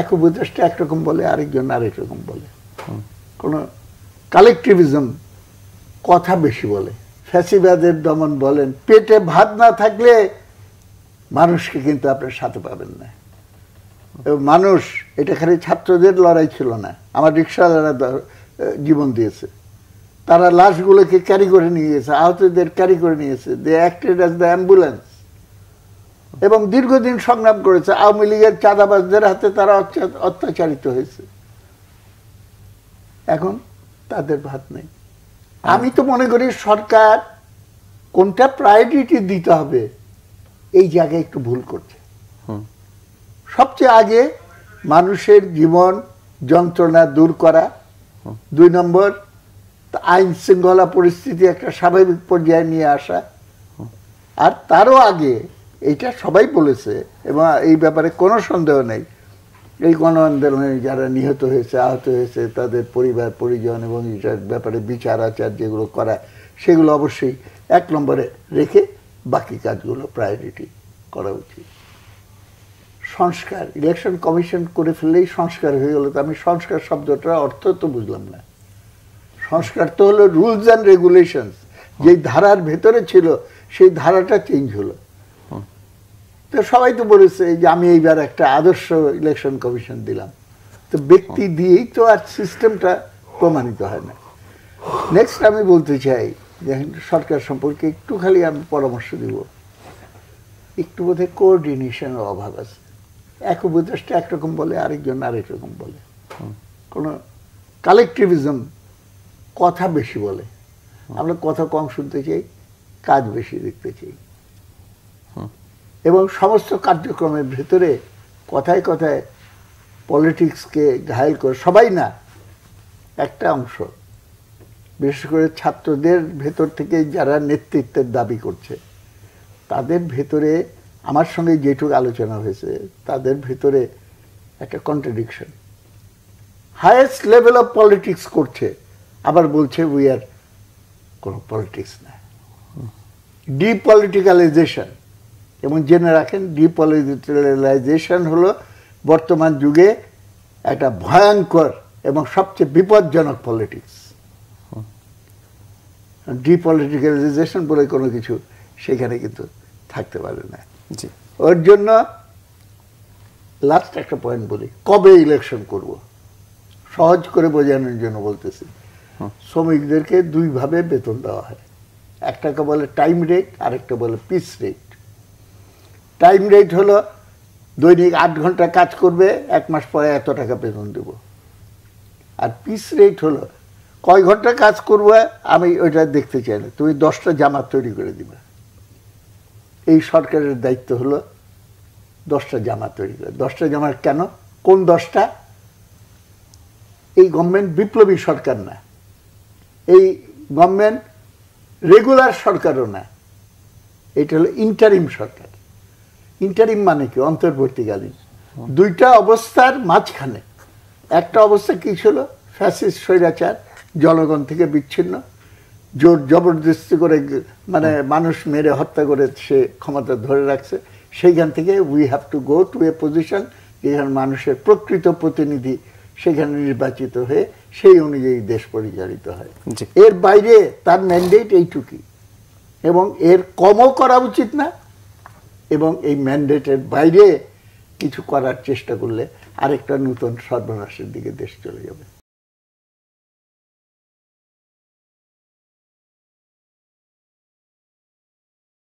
এক উপদেষ্টা একরকম বলে, আরেকজন আরেক রকম বলে। কোন কালেকটিভিজম, কথা বেশি বলে। ফ্যাসিবাদের দমন বলেন, পেটে ভাত না থাকলে মানুষকে কিন্তু আপনার সাথে পাবেন না। মানুষ, এটা খালি ছাত্রদের লড়াই ছিল না, আমার রিক্সাওয়ালারা জীবন দিয়েছে, তারা লাশগুলোকে ক্যারি করে নিয়ে গেছে, আহতদের ক্যারি করে নিয়েছে, দে অ্যাক্টেড অ্যাজ দ্য অ্যাম্বুলেন্স, এবং দীর্ঘদিন সংগ্রাম করেছে। আওয়ামী লীগের চাঁদাবাজদের হাতে তারা অত্যাচারিত হয়েছে, এখন তাদের ভাত নেই। আমি তো মনে করি সরকার কোনটা প্রায়োরিটি দিতে হবে এই জায়গায় একটু ভুল করছে। সবচেয়ে আগে মানুষের জীবন যন্ত্রণা দূর করা, 2 নম্বর আইন শৃঙ্খলা পরিস্থিতি একটা স্বাভাবিক পর্যায়ে নিয়ে আসা, আর তারও আগে, এইটা সবাই বলেছে এবং এই ব্যাপারে কোনো সন্দেহ নেই, এই গণ আন্দোলনে যারা নিহত হয়েছে, আহত হয়েছে, তাদের পরিবার পরিজন এবং এটার ব্যাপারে বিচার আচার যেগুলো করা, সেগুলো অবশ্যই 1 নম্বরে রেখে বাকি কাজগুলো প্রায়োরিটি করা উচিত। সংস্কার, ইলেকশন কমিশন করে ফেললেই সংস্কার হয়ে গেল, তো আমি সংস্কার শব্দটার অর্থ তো বুঝলাম না। সংস্কার তো হলো রুলস অ্যান্ড রেগুলেশনস, যেই ধারার ভেতরে ছিল সেই ধারাটা চেঞ্জ হলো। তো সবাই তো বলেছে যে আমি এইবার একটা আদর্শ ইলেকশন কমিশন দিলাম, তো ব্যক্তি দিয়েই তো আর সিস্টেমটা প্রমাণিত হয় না। নেক্সট আমি বলতে চাই যে সরকার সম্পর্কে একটু খালি আমি পরামর্শ দিব, একটু বোধহয় কোঅর্ডিনেশনের অভাব আছে। এক উপদেষ্টা একরকম বলে, আরেকজন আরেক রকম বলে। কোন কালেকটিভিজম, কথা বেশি বলে। আমরা কথা কম শুনতে চাই, কাজ বেশি দেখতে চাই, এবং সমস্ত কার্যক্রমের ভেতরে কথায় কথায় পলিটিক্সকে ঘায়েল করে, সবাই না, একটা অংশ, বিশেষ করে ছাত্রদের ভেতর থেকে যারা নেতৃত্বের দাবি করছে, তাদের ভেতরে আমার সঙ্গে যেটুকু আলোচনা হয়েছে, তাদের ভেতরে একটা contradiction. Highest level of politics করছে, আবার বলছে উই আর কোনো পলিটিক্স না। ডিপলিটিক্যালাইজেশন, এবং জেনে রাখেন ডিপলিটিক্যালাইজেশন হলো বর্তমান যুগে একটা ভয়ঙ্কর এবং সবচেয়ে বিপজ্জনক পলিটিক্স। ডিপলিটিক্যালাইজেশন বলে কোনো কিছু সেখানে কিন্তু থাকতে পারে না। ওর জন্য লাস্ট একটা পয়েন্ট বলি, কবে ইলেকশন করব, সহজ করে বোঝানোর জন্য বলতেছি। শ্রমিকদেরকে 2 ভাবে বেতন দেওয়া হয়, একটাকে বলে টাইম রেট, আরেকটা বলে পিস রেট। টাইম রেট হলো দৈনিক 8 ঘন্টা কাজ করবে, 1 মাস পরে এত টাকা বেতন দেব। আর পিস রেট হলো কয় ঘন্টা কাজ করবে আমি ওইটা দেখতে চাই না, তুমি 10টা জামা তৈরি করে দিবে। এই সরকারের দায়িত্ব হলো 10টা জামা তৈরি করে। 10টা জামা কেন, কোন 10টা? এই গভর্নমেন্ট বিপ্লবী সরকার না, এই গভর্নমেন্ট রেগুলার সরকারও না, এটা হলো ইন্টারিম সরকার। ইন্টারিম মানে কি? অন্তর্বর্তীকালীন। 2টা অবস্থার মাঝখানে একটা অবস্থা কি ছিল? ফ্যাসিস্ট স্বৈরাচার, জনগণ থেকে বিচ্ছিন্ন, জোর জবরদস্তি করে মানে মানুষ মেরে হত্যা করে সে ক্ষমতা ধরে রাখছে। সেইখান থেকে we have to go to A position যেখানে মানুষের প্রকৃত প্রতিনিধি সেখানে নির্বাচিত হয়ে সেই অনুযায়ী দেশ পরিচালিত হয়। এর বাইরে তার ম্যান্ডেট এইটুকুই, এবং এর কমও করা উচিত না, এবং এই ম্যান্ডেটের বাইরে কিছু করার চেষ্টা করলে আরেকটা নতুন সর্বনাশের দিকে দেশ চলে যাবে।